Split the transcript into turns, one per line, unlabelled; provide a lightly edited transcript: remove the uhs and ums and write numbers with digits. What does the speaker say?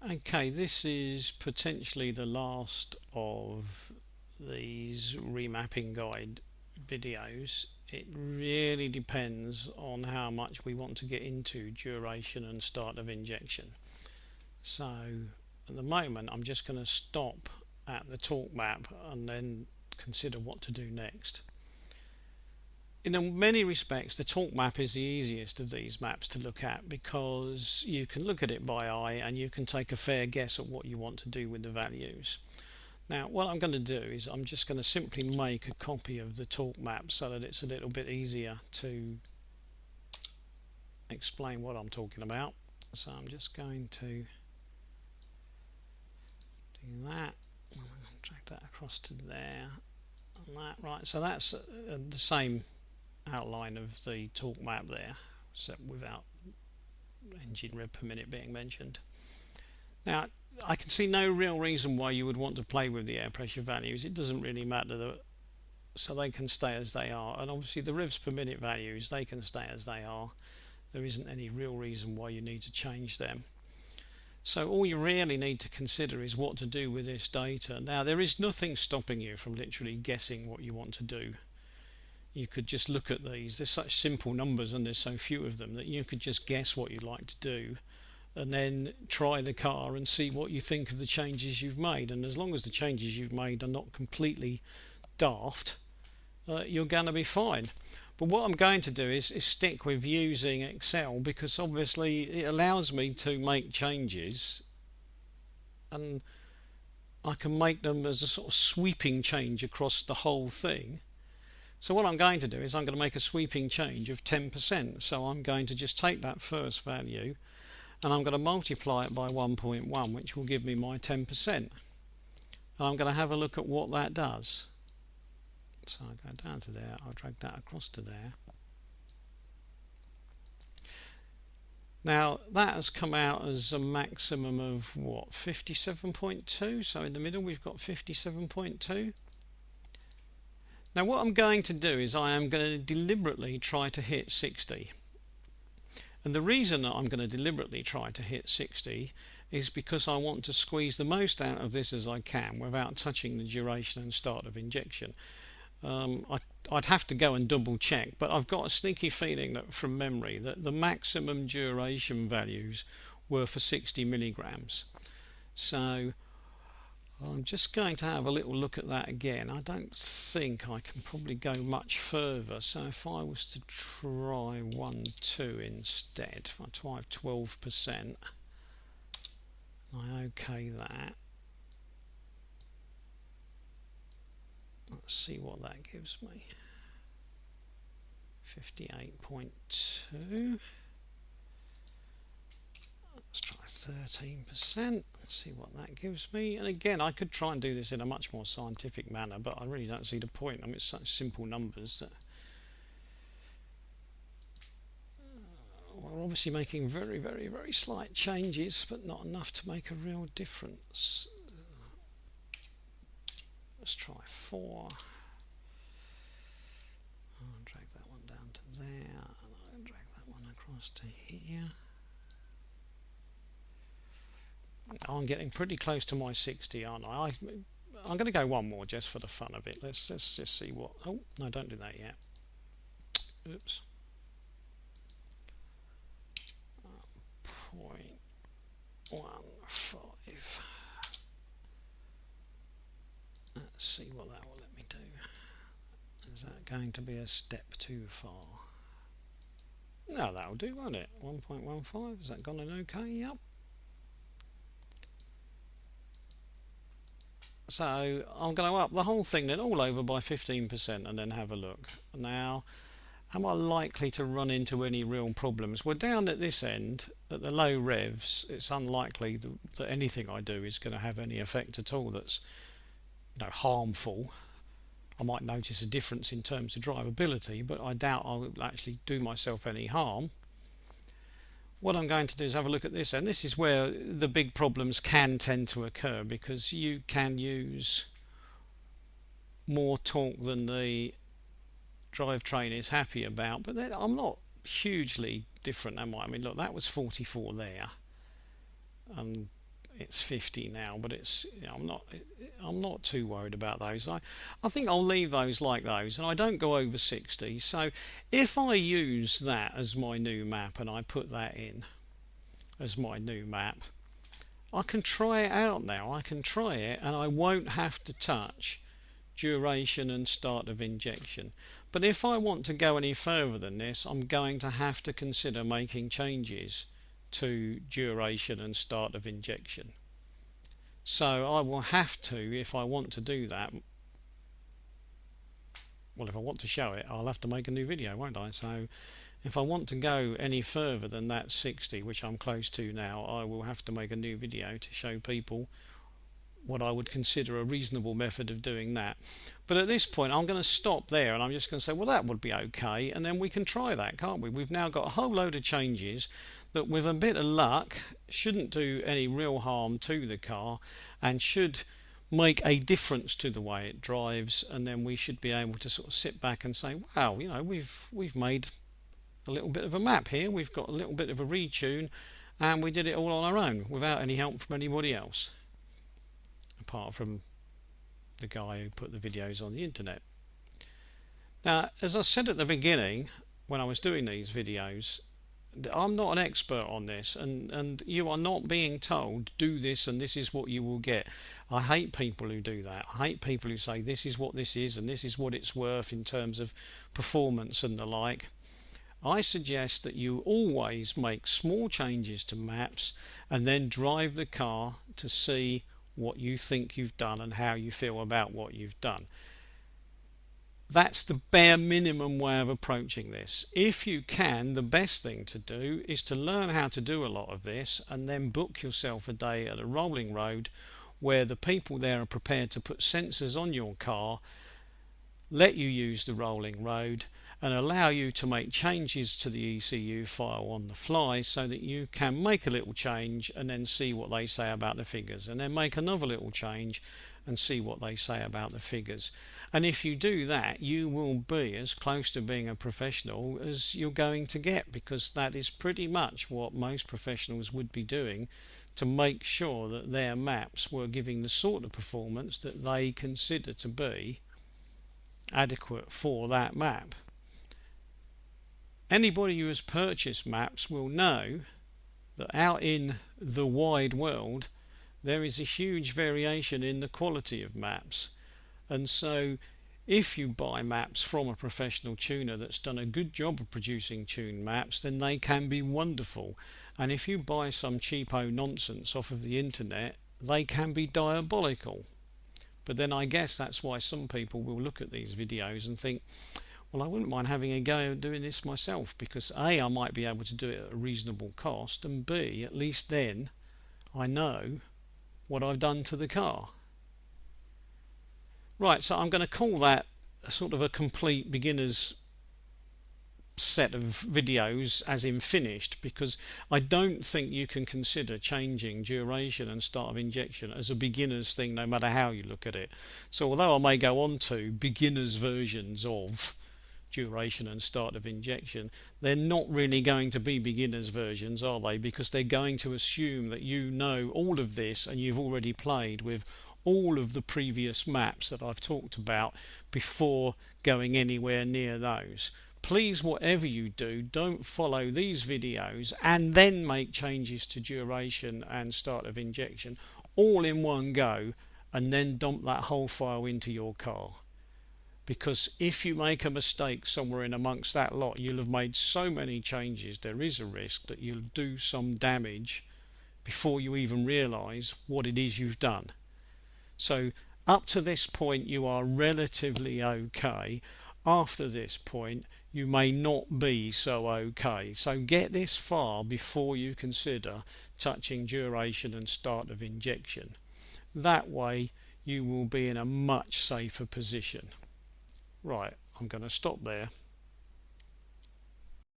Okay, this is potentially the last of these remapping guide videos. It really depends on how much we want to get into duration and start of injection. So at the moment I'm just going to stop at the torque map and then consider what to do next. In many respects, the torque map is the easiest of these maps to look at because you can look at it by eye and you can take a fair guess at what you want to do with the values. Now, what I'm going to do is I'm just going to simply make a copy of the torque map so that it's a little bit easier to explain what I'm talking about. So I'm just going to do that. I'm going to drag that across to there. And that, right, so that's the same outline of the torque map there, except without engine rev per minute being mentioned. Now, I can see no real reason why you would want to play with the air pressure values. It doesn't really matter, so they can stay as they are. And obviously the revs per minute values, they can stay as they are. There isn't any real reason why you need to change them. So all you really need to consider is what to do with this data. Now, there is nothing stopping you from literally guessing what you want to do. You could just look at these. There's such simple numbers and there's so few of them that you could just guess what you'd like to do and then try the car and see what you think of the changes you've made. And as long as the changes you've made are not completely daft, you're going to be fine. But what I'm going to do is stick with using Excel because obviously it allows me to make changes and I can make them as a sort of sweeping change across the whole thing. So what I'm going to do is I'm going to make a sweeping change of 10%. So I'm going to just take that first value and I'm going to multiply it by 1.1, which will give me my 10%. And I'm going to have a look at what that does. So I'll go down to there, I'll drag that across to there. Now that has come out as a maximum of what, 57.2, so in the middle we've got 57.2. Now what I'm going to do is I am going to deliberately try to hit 60. And the reason that I'm going to deliberately try to hit 60 is because I want to squeeze the most out of this as I can without touching the duration and start of injection. I'd have to go and double check, but I've got a sneaky feeling that from memory that the maximum duration values were for 60 milligrams. So I'm just going to have a little look at that again. I don't think I can probably go much further. So if I was to try 1.2 instead, if I try 12%, I OK that. Let's see what that gives me. 58.2. Let's try 13%. Let's see what that gives me. And again, I could try and do this in a much more scientific manner, but I really don't see the point. I mean, it's such simple numbers that we're obviously making very, very, very slight changes, but not enough to make a real difference. Let's try 4. I'll drag that one down to there, and I'll drag that one across to here. I'm getting pretty close to my 60, aren't I? I'm going to go one more just for the fun of it. Let's just see what... Oh, no, don't do that yet. Oops. 0.15. Let's see what that will let me do. Is that going to be a step too far? No, that'll do, won't it? 1.15. Has that gone in okay? Yep. So I'm going to up the whole thing then all over by 15% and then have a look. Now, am I likely to run into any real problems? Well, down at this end, at the low revs, it's unlikely that anything I do is going to have any effect at all that's harmful. I might notice a difference in terms of drivability, but I doubt I will actually do myself any harm. What I'm going to do is have a look at this, and this is where the big problems can tend to occur because you can use more torque than the drivetrain is happy about, but then I'm not hugely different, am I? I mean, look, that was 44 there, and it's 50 now, but it's, you know, I'm not too worried about those. I think I'll leave those like those, and I don't go over 60. So if I use that as my new map and I put that in as my new map, I can try it out now. I can try it and I won't have to touch duration and start of injection. But if I want to go any further than this, I'm going to have to consider making changes to duration and start of injection. So I will have to, if I want to do that, well, if I want to show it, I'll have to make a new video, won't I? So if I want to go any further than that 60, which I'm close to now, I will have to make a new video to show people what I would consider a reasonable method of doing that. But at this point I'm going to stop there, and I'm just going to say, well, that would be okay, and then we can try that, can't we? We've now got a whole load of changes that with a bit of luck shouldn't do any real harm to the car and should make a difference to the way it drives, and then we should be able to sort of sit back and say, wow, you know, we've made a little bit of a map here, we've got a little bit of a retune, and we did it all on our own without any help from anybody else, apart from the guy who put the videos on the internet. Now, as I said at the beginning when I was doing these videos, I'm not an expert on this, and you are not being told do this and this is what you will get. I hate people who do that. I hate people who say this is what this is and this is what it's worth in terms of performance and the like. I suggest that you always make small changes to maps and then drive the car to see what you think you've done and how you feel about what you've done. That's the bare minimum way of approaching this. If you can, the best thing to do is to learn how to do a lot of this and then book yourself a day at a rolling road where the people there are prepared to put sensors on your car, let you use the rolling road, and allow you to make changes to the ECU file on the fly so that you can make a little change and then see what they say about the figures, and then make another little change and see what they say about the figures. And if you do that, you will be as close to being a professional as you're going to get, because that is pretty much what most professionals would be doing to make sure that their maps were giving the sort of performance that they consider to be adequate for that map. Anybody who has purchased maps will know that out in the wide world there is a huge variation in the quality of maps, and so if you buy maps from a professional tuner that's done a good job of producing tuned maps, then they can be wonderful, and if you buy some cheapo nonsense off of the internet, they can be diabolical. But then I guess that's why some people will look at these videos and think, well, I wouldn't mind having a go at doing this myself, because A, I might be able to do it at a reasonable cost, and B, at least then I know what I've done to the car. Right, so I'm going to call that a sort of a complete beginner's set of videos, as in finished, because I don't think you can consider changing duration and start of injection as a beginner's thing, no matter how you look at it. So although I may go on to beginners versions of duration and start of injection, they're not really going to be beginners versions, are they? Because they're going to assume that you know all of this and you've already played with all of the previous maps that I've talked about before going anywhere near those. Please, whatever you do, don't follow these videos and then make changes to duration and start of injection all in one go and then dump that whole file into your car. Because if you make a mistake somewhere in amongst that lot, you'll have made so many changes, there is a risk that you'll do some damage before you even realise what it is you've done. So up to this point you are relatively okay. After this point you may not be so okay. So get this far before you consider touching duration and start of injection. That way you will be in a much safer position. Right, I'm going to stop there.